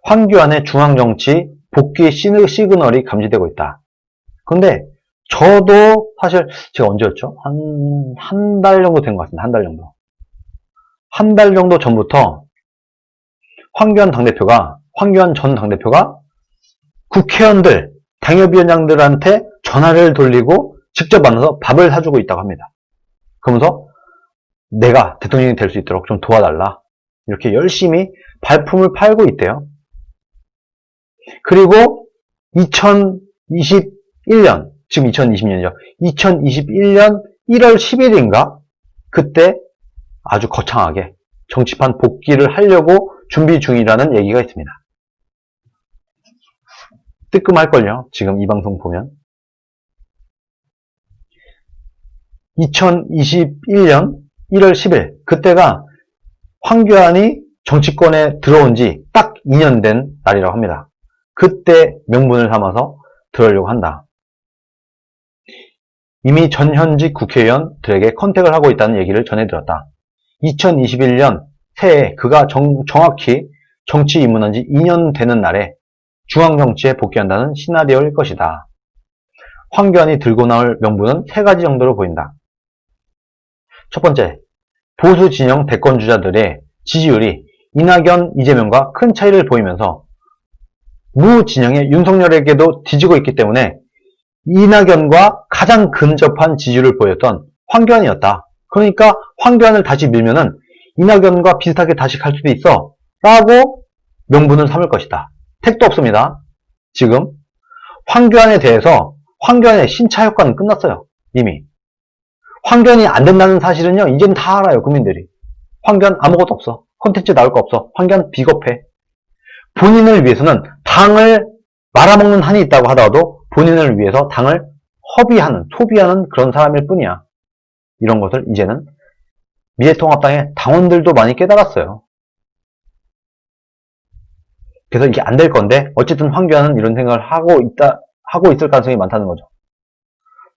황교안의 중앙정치 복귀 시그널이 감지되고 있다. 근데 저도 사실 제가 언제였죠? 한 달 정도 된 것 같습니다. 한 달 정도. 한 달 정도 전부터 황교안 전 당대표가 국회의원들, 당협위원장들한테 전화를 돌리고 직접 만나서 밥을 사주고 있다고 합니다. 그러면서 내가 대통령이 될 수 있도록 좀 도와달라. 이렇게 열심히 발품을 팔고 있대요. 그리고 2021년, 지금 2020년이죠. 2021년 1월 10일인가? 그때 아주 거창하게 정치판 복귀를 하려고 준비 중이라는 얘기가 있습니다. 뜨끔할걸요. 지금 이 방송 보면. 2021년 1월 10일 그때가 황교안이 정치권에 들어온 지 딱 2년 된 날이라고 합니다. 그때 명분을 삼아서 들어오려고 한다. 이미 전현직 국회의원들에게 컨택을 하고 있다는 얘기를 전해들었다. 2021년 새해 그가 정확히 정치 입문한 지 2년 되는 날에 중앙정치에 복귀한다는 시나리오일 것이다. 황교안이 들고 나올 명분은 3가지 정도로 보인다. 첫 번째, 보수 진영 대권주자들의 지지율이 이낙연, 이재명과 큰 차이를 보이면서 무 진영의 윤석열에게도 뒤지고 있기 때문에 이낙연과 가장 근접한 지지율을 보였던 황교안이었다. 그러니까 황교안을 다시 밀면은 이낙연과 비슷하게 다시 갈 수도 있어 라고 명분을 삼을 것이다. 택도 없습니다. 지금 황교안에 대해서 황교안의 신차 효과는 끝났어요. 이미. 황교안이 안 된다는 사실은요, 이제는 다 알아요, 국민들이. 황교안 아무것도 없어. 콘텐츠 나올 거 없어. 황교안 비겁해. 본인을 위해서는 당을 말아먹는 한이 있다고 하더라도 본인을 위해서 당을 소비하는 그런 사람일 뿐이야. 이런 것을 이제는 미래통합당의 당원들도 많이 깨달았어요. 그래서 이게 안 될 건데 어쨌든 황교안은 이런 생각을 하고 있을 가능성이 많다는 거죠.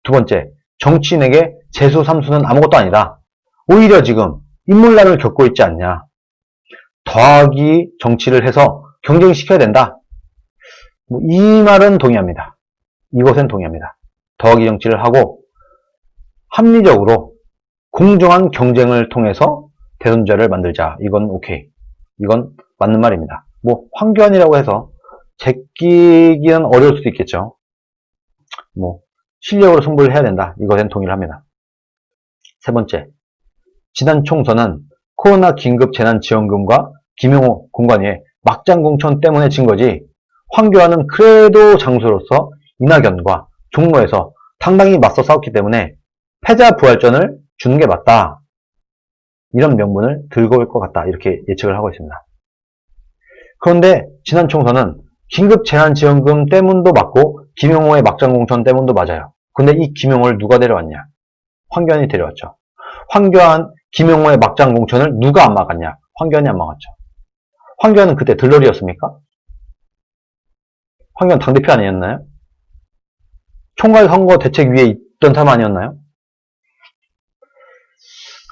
두 번째, 정치인에게 재수, 삼수는 아무것도 아니다. 오히려 지금 인물난을 겪고 있지 않냐. 더하기 정치를 해서 경쟁시켜야 된다. 이 말은 동의합니다. 이것은 동의합니다. 더하기 정치를 하고 합리적으로 공정한 경쟁을 통해서 대선주자를 만들자. 이건 오케이. 이건 맞는 말입니다. 황교안이라고 해서 제끼기는 어려울 수도 있겠죠. 실력으로 승부를 해야 된다. 이것엔 동의를 합니다. 세 번째, 지난 총선은 코로나 긴급 재난지원금과 김용호 공관위의 막장 공천 때문에 진 거지. 황교안은 그래도 장수로서 이낙연과 종로에서 당당히 맞서 싸웠기 때문에 패자 부활전을 주는 게 맞다. 이런 명분을 들고 올 것 같다. 이렇게 예측을 하고 있습니다. 그런데 지난 총선은 긴급 재난지원금 때문도 맞고 김용호의 막장 공천 때문도 맞아요. 근데 이 김용호를 누가 데려왔냐? 황교안이 데려왔죠. 김용호의 막장 공천을 누가 안 막았냐? 황교안이 안 막았죠. 황교안은 그때 들러리였습니까? 황교안 당대표 아니었나요? 총괄선거대책위에 있던 사람 아니었나요?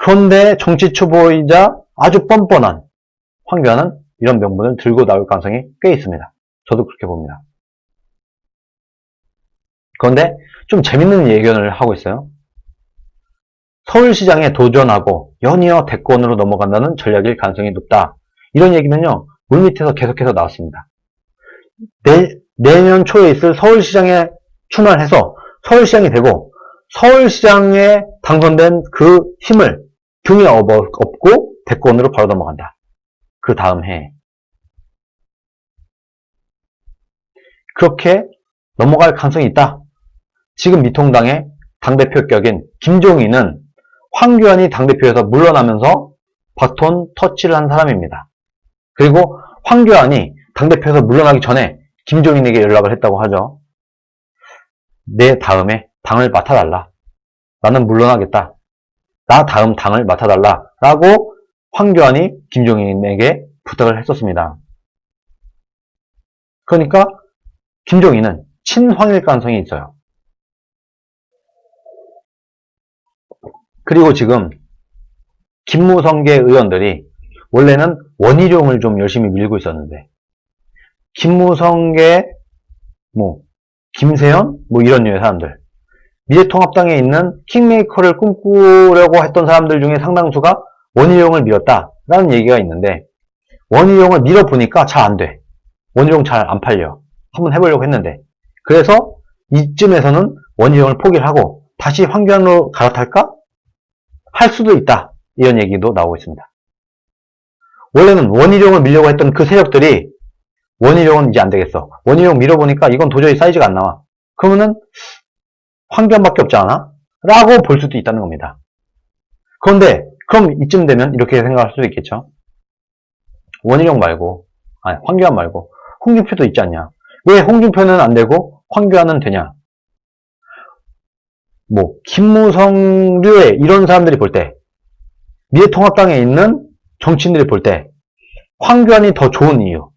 그런데 정치 초보이자 아주 뻔뻔한 황교안은 이런 명분을 들고 나올 가능성이 꽤 있습니다. 저도 그렇게 봅니다. 그런데 좀 재밌는 예견을 하고 있어요. 서울시장에 도전하고 연이어 대권으로 넘어간다는 전략일 가능성이 높다. 이런 얘기는요, 물밑에서 계속해서 나왔습니다. 내년 초에 있을 서울시장에 출마를 해서 서울시장이 되고 서울시장에 당선된 그 힘을 등에 업고 대권으로 바로 넘어간다. 그 다음 해에. 그렇게 넘어갈 가능성이 있다. 지금 미통당의 당대표격인 김종인은 황교안이 당대표에서 물러나면서 바톤 터치를 한 사람입니다. 그리고 황교안이 당대표에서 물러나기 전에 김종인에게 연락을 했다고 하죠. 내 다음에 당을 맡아달라. 나는 물러나겠다. 나 다음 당을 맡아달라. 라고 황교안이 김종인에게 부탁을 했었습니다. 그러니까 김종인은 친황일 가능성이 있어요. 그리고 지금 김무성계 의원들이 원래는 원희룡을 좀 열심히 밀고 있었는데 김무성계, 김세현, 이런 류의 사람들. 미래통합당에 있는 킹메이커를 꿈꾸려고 했던 사람들 중에 상당수가 원희룡을 밀었다라는 얘기가 있는데, 원희룡을 밀어보니까 잘 안 돼. 원희룡 잘 안 팔려. 한번 해보려고 했는데. 그래서 이쯤에서는 원희룡을 포기를 하고 다시 황교안으로 갈아탈까? 할 수도 있다. 이런 얘기도 나오고 있습니다. 원래는 원희룡을 밀려고 했던 그 세력들이 원희룡은 이제 안 되겠어. 원희룡 밀어보니까 이건 도저히 사이즈가 안 나와. 그러면은 황교안밖에 없지 않아? 라고 볼 수도 있다는 겁니다. 그런데 그럼 이쯤 되면 이렇게 생각할 수도 있겠죠. 원희룡 말고, 황교안 말고 홍준표도 있지 않냐. 왜 홍준표는 안 되고 황교안은 되냐. 김무성류의 이런 사람들이 볼 때, 미래통합당에 있는 정치인들이 볼 때 황교안이 더 좋은 이유,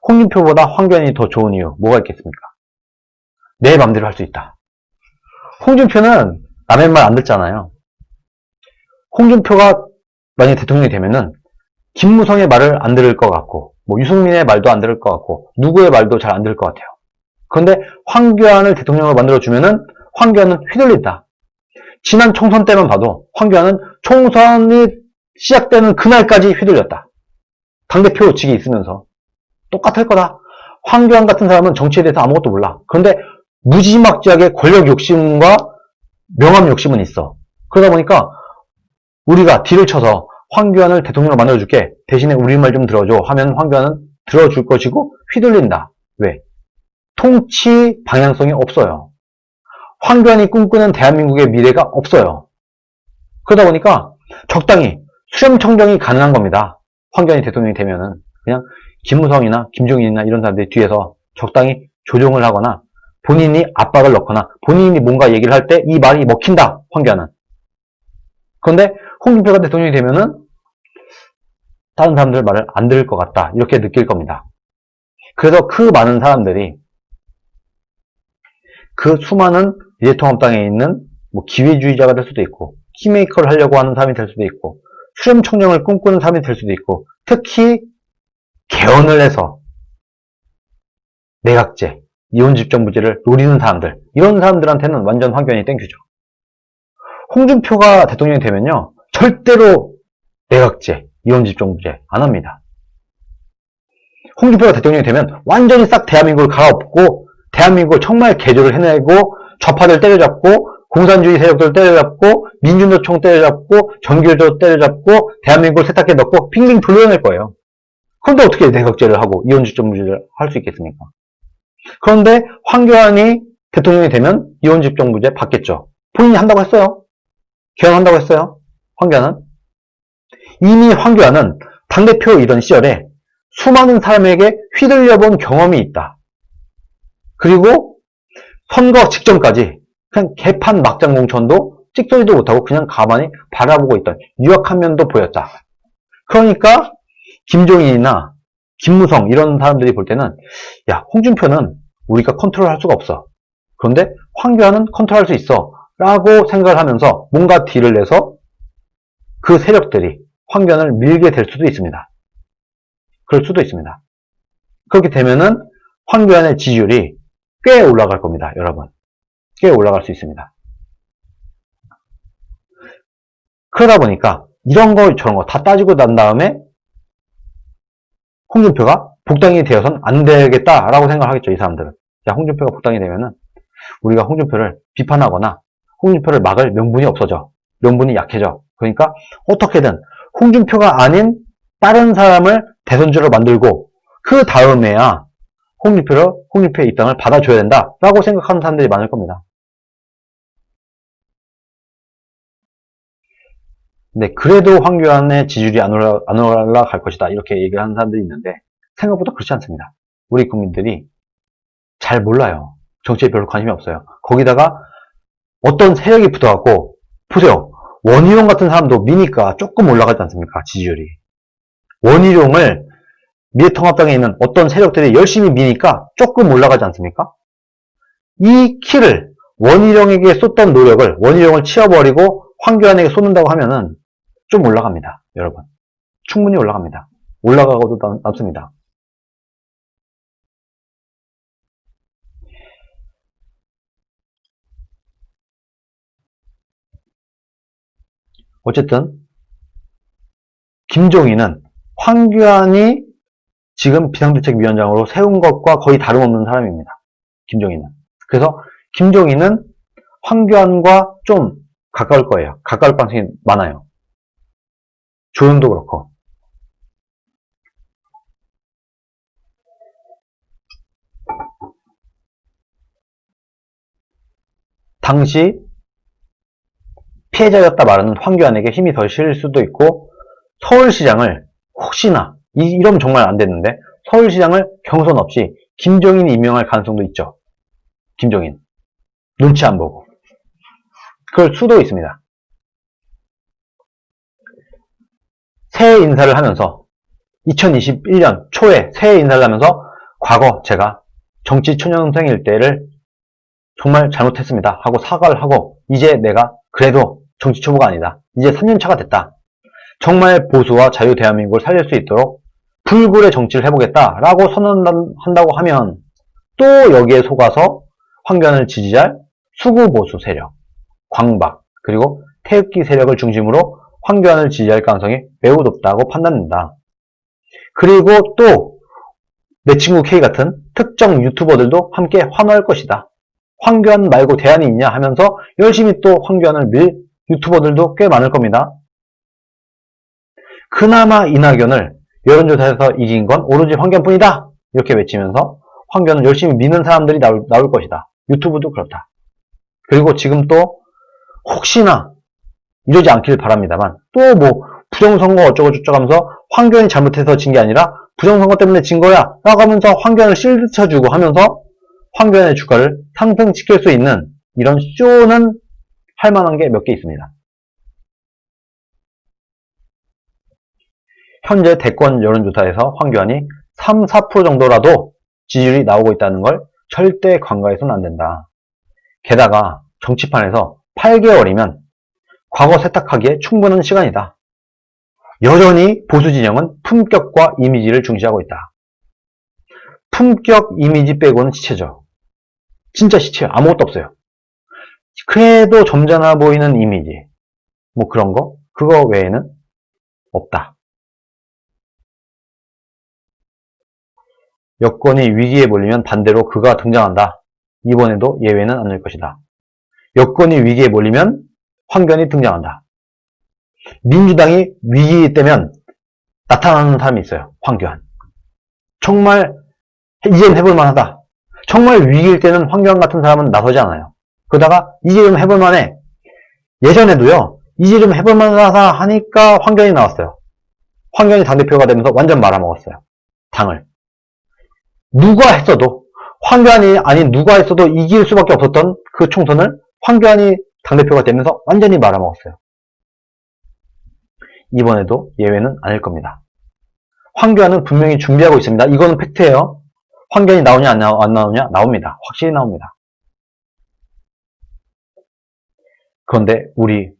홍준표보다 황교안이 더 좋은 이유 뭐가 있겠습니까? 내 맘대로 할 수 있다. 홍준표는 남의 말 안 듣잖아요. 홍준표가 만약 대통령이 되면은 김무성의 말을 안 들을 것 같고, 유승민의 말도 안 들을 것 같고, 누구의 말도 잘 안 들을 것 같아요. 그런데 황교안을 대통령으로 만들어주면은 황교안은 휘둘린다. 지난 총선 때만 봐도 황교안은 총선이 시작되는 그날까지 휘둘렸다. 당대표 직이 있으면서. 똑같을 거다. 황교안 같은 사람은 정치에 대해서 아무것도 몰라. 그런데 무지막지하게 권력 욕심과 명함 욕심은 있어. 그러다 보니까 우리가 딜을 쳐서 황교안을 대통령으로 만들어줄게. 대신에 우리 말 좀 들어줘. 하면 황교안은 들어줄 것이고 휘둘린다. 왜? 통치 방향성이 없어요. 황교안이 꿈꾸는 대한민국의 미래가 없어요. 그러다 보니까 적당히 수렴청정이 가능한 겁니다. 황교안이 대통령이 되면은 그냥 김무성이나 김종인이나 이런 사람들이 뒤에서 적당히 조종을 하거나 본인이 압박을 넣거나 본인이 뭔가 얘기를 할 때 이 말이 먹힌다. 황교안은. 그런데 홍준표가 대통령이 되면은 다른 사람들 말을 안 들을 것 같다. 이렇게 느낄 겁니다. 그래서 그 많은 사람들이 그 수많은 미래통합당에 있는 기회주의자가 될 수도 있고, 킹메이커를 하려고 하는 사람이 될 수도 있고, 수렴청정을 꿈꾸는 사람이 될 수도 있고, 특히 개헌을 해서 내각제, 이혼집정부제를 노리는 사람들, 이런 사람들한테는 완전 황교안이 땡큐죠. 홍준표가 대통령이 되면요, 절대로 내각제, 이혼집정부제 안 합니다. 홍준표가 대통령이 되면 완전히 싹 대한민국을 갈아엎고 대한민국을 정말 개조를 해내고 좌파들 때려잡고 공산주의 세력들 때려잡고 민주노총 때려잡고 정규조 때려잡고 대한민국을 세탁기에 넣고 빙빙 돌려낼 거예요. 그런데 어떻게 내각제를 하고 이혼집정부제를 할 수 있겠습니까? 그런데 황교안이 대통령이 되면 이혼집정부제 받겠죠. 본인이 한다고 했어요. 개헌한다고 했어요. 황교안은. 이미 황교안은 당대표이던 시절에 수많은 사람에게 휘둘려본 경험이 있다. 그리고 선거 직전까지 그냥 개판 막장 공천도 찍소리도 못하고 그냥 가만히 바라보고 있던 유약한 면도 보였다. 그러니까 김종인이나 김무성 이런 사람들이 볼 때는 야, 홍준표는 우리가 컨트롤할 수가 없어. 그런데 황교안은 컨트롤할 수 있어. 라고 생각을 하면서 뭔가 딜을 내서 그 세력들이 황교안을 밀게 될 수도 있습니다. 그럴 수도 있습니다. 그렇게 되면은 황교안의 지지율이 꽤 올라갈 겁니다, 여러분. 꽤 올라갈 수 있습니다. 그러다 보니까 이런 거 저런 거 다 따지고 난 다음에 홍준표가 복당이 되어선 안 되겠다라고 생각하겠죠, 이 사람들은. 자, 홍준표가 복당이 되면은 우리가 홍준표를 비판하거나 홍준표를 막을 명분이 없어져. 명분이 약해져. 그러니까 어떻게든 홍준표가 아닌 다른 사람을 대선주로 만들고 그 다음에야 홍준표의 입당을 받아줘야 된다라고 생각하는 사람들이 많을 겁니다. 근데 그래도 황교안의 지지율이 안 올라갈 것이다 이렇게 얘기를 하는 사람들이 있는데 생각보다 그렇지 않습니다. 우리 국민들이 잘 몰라요. 정치에 별로 관심이 없어요. 거기다가 어떤 세력이 붙어갖고 보세요. 원희룡 같은 사람도 미니까 조금 올라가지 않습니까? 지지율이. 원희룡을 미래통합당에 있는 어떤 세력들이 열심히 미니까 조금 올라가지 않습니까? 이 키를 원희룡에게 쏟던 노력을 원희룡을 치워버리고 황교안에게 쏟는다고 하면은 좀 올라갑니다. 여러분. 충분히 올라갑니다. 올라가고도 남습니다. 어쨌든 김종인은 황교안이 지금 비상대책위원장으로 세운 것과 거의 다름없는 사람입니다. 김종인은. 그래서 김종인은 황교안과 좀 가까울 거예요. 가까울 가능성이 많아요. 조윤도 그렇고. 당시 피해자였다 말하는 황교안에게 힘이 덜 실릴 수도 있고, 서울시장을 혹시나 이러면 정말 안 됐는데 서울시장을 경선 없이 김종인이 임명할 가능성도 있죠. 김종인. 눈치 안 보고. 그럴 수도 있습니다. 새해 인사를 하면서 2021년 초에 새해 인사를 하면서 과거 제가 정치 초년생일 때를 정말 잘못했습니다 하고 사과를 하고, 이제 내가 그래도 정치 초보가 아니다. 이제 3년차가 됐다. 정말 보수와 자유 대한민국을 살릴 수 있도록 불굴의 정치를 해보겠다라고 선언한다고 하면 또 여기에 속아서 황교안을 지지할 수구보수 세력, 광박, 그리고 태극기 세력을 중심으로 황교안을 지지할 가능성이 매우 높다고 판단된다. 그리고 또 내 친구 K 같은 특정 유튜버들도 함께 환호할 것이다. 황교안 말고 대안이 있냐 하면서 열심히 또 황교안을 밀 유튜버들도 꽤 많을 겁니다. 그나마 이낙연을 여론조사에서 이긴 건 오로지 황교안뿐이다. 이렇게 외치면서 황교안을 열심히 미는 사람들이 나올 것이다. 유튜브도 그렇다. 그리고 지금 또 혹시나 이러지 않길 바랍니다만 또 뭐 부정선거 어쩌고 저쩌고 하면서 황교안이 잘못해서 진 게 아니라 부정선거 때문에 진 거야 라고 하면서 황교안을 실드 쳐주고 하면서 황교안의 주가를 상승시킬 수 있는 이런 쇼는 할 만한 게 몇 개 있습니다. 현재 대권 여론조사에서 황교안이 3, 4% 정도라도 지지율이 나오고 있다는 걸 절대 간과해서는 안 된다. 게다가 정치판에서 8개월이면 과거 세탁하기에 충분한 시간이다. 여전히 보수 진영은 품격과 이미지를 중시하고 있다. 품격, 이미지 빼고는 시체죠. 진짜 시체예요. 아무것도 없어요. 그래도 점잖아 보이는 이미지, 뭐 그런 거, 그거 외에는 없다. 여권이 위기에 몰리면 반대로 그가 등장한다. 이번에도 예외는 아닐 것이다. 여권이 위기에 몰리면 황교안이 등장한다. 민주당이 위기에 때면 나타나는 사람이 있어요. 황교안. 정말 이제는 해볼 만하다. 정말 위기일 때는 황교안 같은 사람은 나서지 않아요. 그러다가 이제 좀 해볼 만해. 예전에도요. 이제 좀 해볼 만하다 하니까 황교안이 나왔어요. 황교안이 당대표가 되면서 완전 말아먹었어요. 당을. 누가 했어도, 황교안이 아닌 누가 했어도 이길 수밖에 없었던 그 총선을 황교안이 당대표가 되면서 완전히 말아먹었어요. 이번에도 예외는 아닐 겁니다. 황교안은 분명히 준비하고 있습니다. 이거는 팩트예요. 황교안이 나오냐 안 나오냐? 나옵니다. 확실히 나옵니다. 그런데 우리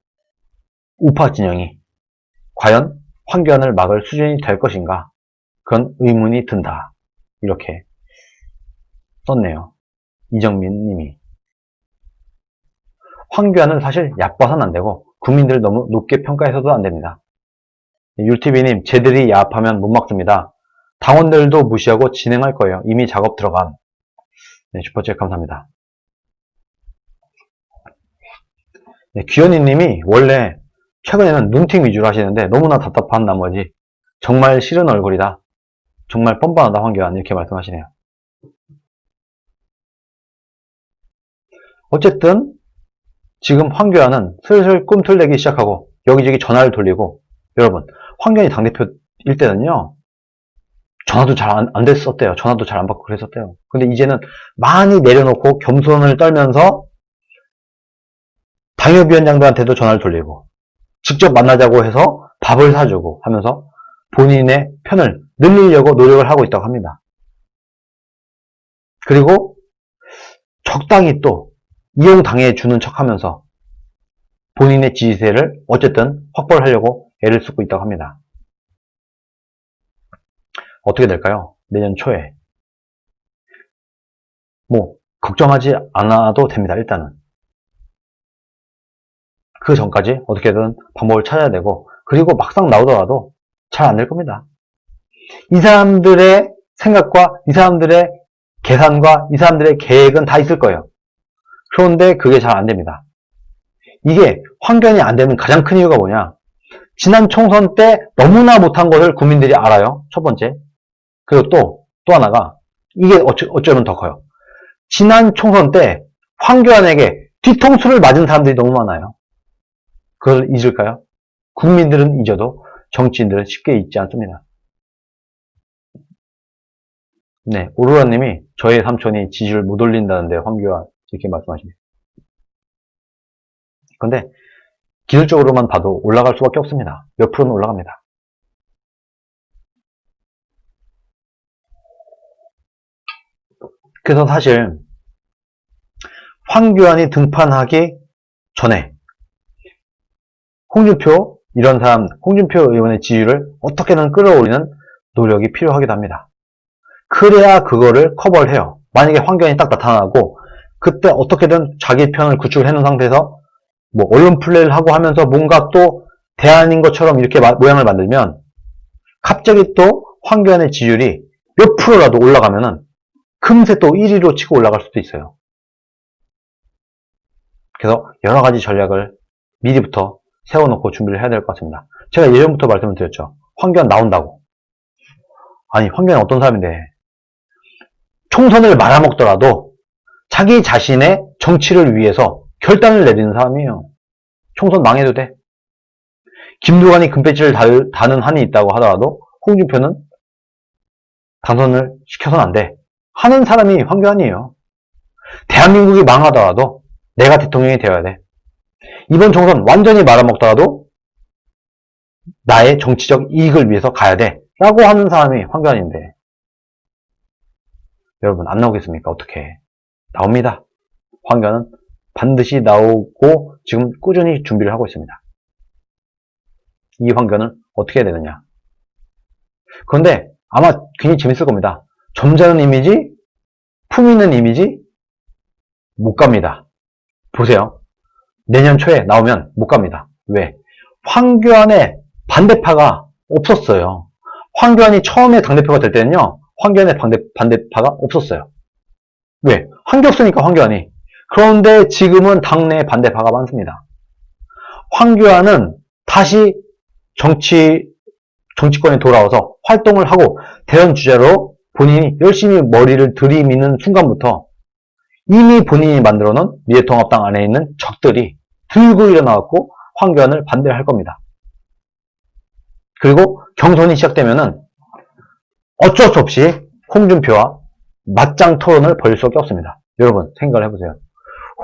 우파 진영이 과연 황교안을 막을 수준이 될 것인가? 그런 의문이 든다. 이렇게 썼네요. 이정민 님이. 황교안은 사실 얕봐서는 안 되고 국민들 너무 높게 평가해서도 안 됩니다. 율TV님, 쟤들이 야합하면 못 막습니다. 당원들도 무시하고 진행할 거예요. 이미 작업 들어감. 네, 슈퍼챗 감사합니다. 네, 귀현이님이 원래 최근에는 눈팅 위주로 하시는데 너무나 답답한 나머지 정말 싫은 얼굴이다. 정말 뻔뻔하다 황교안 이렇게 말씀하시네요. 어쨌든 지금 황교안은 슬슬 꿈틀대기 시작하고 여기저기 전화를 돌리고, 여러분 황교안이 당대표일 때는요 전화도 잘 안 됐었대요. 전화도 잘 안 받고 그랬었대요. 근데 이제는 많이 내려놓고 겸손을 떨면서 당협위원장들한테도 전화를 돌리고 직접 만나자고 해서 밥을 사주고 하면서 본인의 편을 늘리려고 노력을 하고 있다고 합니다. 그리고 적당히 또 이용당해주는 척하면서 본인의 지지세를 어쨌든 확보를 하려고 애를 쓰고 있다고 합니다. 어떻게 될까요? 내년 초에. 뭐 걱정하지 않아도 됩니다. 일단은 그 전까지 어떻게든 방법을 찾아야 되고, 그리고 막상 나오더라도 잘 안 될 겁니다. 이 사람들의 생각과 이 사람들의 계산과 이 사람들의 계획은 다 있을 거예요. 그런데 그게 잘 안 됩니다. 이게 황교안이 안 되는 가장 큰 이유가 뭐냐? 지난 총선 때 너무나 못한 것을 국민들이 알아요. 첫 번째. 그리고 또 하나가, 이게 어쩌면 더 커요. 지난 총선 때 황교안에게 뒤통수를 맞은 사람들이 너무 많아요. 그걸 잊을까요? 국민들은 잊어도 정치인들은 쉽게 잊지 않습니다. 네, 오로라님이 저의 삼촌이 지지율 못 올린다는데 황교안 이렇게 말씀하십니다. 근데 기술적으로만 봐도 올라갈 수밖에 없습니다. 몇 프로는 올라갑니다. 그래서 사실 황교안이 등판하기 전에 홍준표 이런 사람, 홍준표 의원의 지지율을 어떻게든 끌어올리는 노력이 필요하기도 합니다. 그래야 그거를 커버를 해요. 만약에 황교안이 딱 나타나고 그때 어떻게든 자기 편을 구축을 해놓은 상태에서 뭐 언론 플레이를 하고 하면서 뭔가 또 대안인 것처럼 이렇게 모양을 만들면 갑자기 또 황교안의 지지율이 몇 프로라도 올라가면은 금세 또 1위로 치고 올라갈 수도 있어요. 그래서 여러 가지 전략을 미리부터 세워놓고 준비를 해야 될 것 같습니다. 제가 예전부터 말씀을 드렸죠. 황교안 나온다고. 아니, 황교안이 어떤 사람인데 총선을 말아먹더라도 자기 자신의 정치를 위해서 결단을 내리는 사람이에요. 총선 망해도 돼. 김두관이 금배지를 다는 한이 있다고 하더라도 홍준표는 당선을 시켜서는 안 돼. 하는 사람이 황교안이에요. 대한민국이 망하더라도 내가 대통령이 되어야 돼. 이번 총선 완전히 말아먹더라도 나의 정치적 이익을 위해서 가야 돼. 라고 하는 사람이 황교안인데 여러분 안 나오겠습니까? 어떻게? 나옵니다. 황교안은 반드시 나오고 지금 꾸준히 준비를 하고 있습니다. 이 황교안은 어떻게 해야 되느냐? 그런데 아마 굉장히 재밌을 겁니다. 점잖은 이미지, 품 있는 이미지 못 갑니다. 보세요. 내년 초에 나오면 못 갑니다. 왜? 황교안의 반대파가 없었어요. 황교안이 처음에 당대표가 될 때는요. 황교안의 반대파가 없었어요. 왜? 한 게 없으니까 황교안이. 그런데 지금은 당내 반대파가 많습니다. 황교안은 다시 정치권에 돌아와서 활동을 하고 대선 주자로 본인이 열심히 머리를 들이미는 순간부터 이미 본인이 만들어 놓은 미래통합당 안에 있는 적들이 들고 일어나갖고 황교안을 반대할 겁니다. 그리고 경선이 시작되면은 어쩔 수 없이 홍준표와 맞짱 토론을 벌일 수밖에 없습니다. 여러분 생각을 해보세요.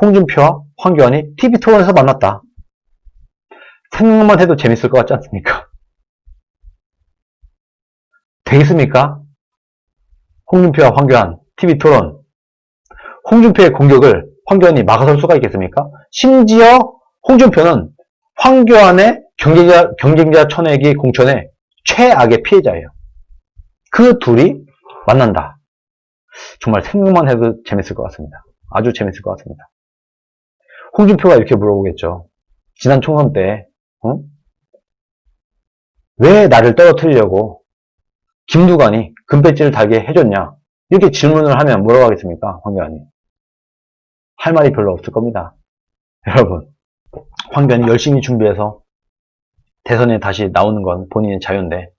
홍준표와 황교안이 TV 토론에서 만났다. 생각만 해도 재밌을 것 같지 않습니까? 되겠습니까? 홍준표와 황교안 TV 토론. 홍준표의 공격을 황교안이 막아설 수가 있겠습니까? 심지어 홍준표는 황교안의 경쟁자 쳐내기 공천의 최악의 피해자예요. 그 둘이 만난다. 정말 생각만 해도 재밌을 것 같습니다. 아주 재밌을 것 같습니다. 홍준표가 이렇게 물어보겠죠. 지난 총선 때 왜 나를 떨어뜨리려고 김두관이 금배지를 달게 해줬냐? 이렇게 질문을 하면 뭐라고 하겠습니까? 황교안이. 할 말이 별로 없을 겁니다. 여러분, 황교안이 열심히 준비해서 대선에 다시 나오는 건 본인의 자유인데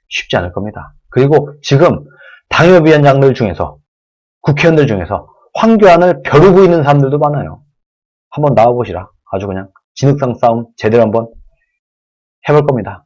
쉽지 않을 겁니다. 그리고 지금 당협위원장들 중에서 국회의원들 중에서 황교안을 벼르고 있는 사람들도 많아요. 한번 나와보시라. 아주 그냥 진흙탕 싸움 제대로 한번 해볼 겁니다.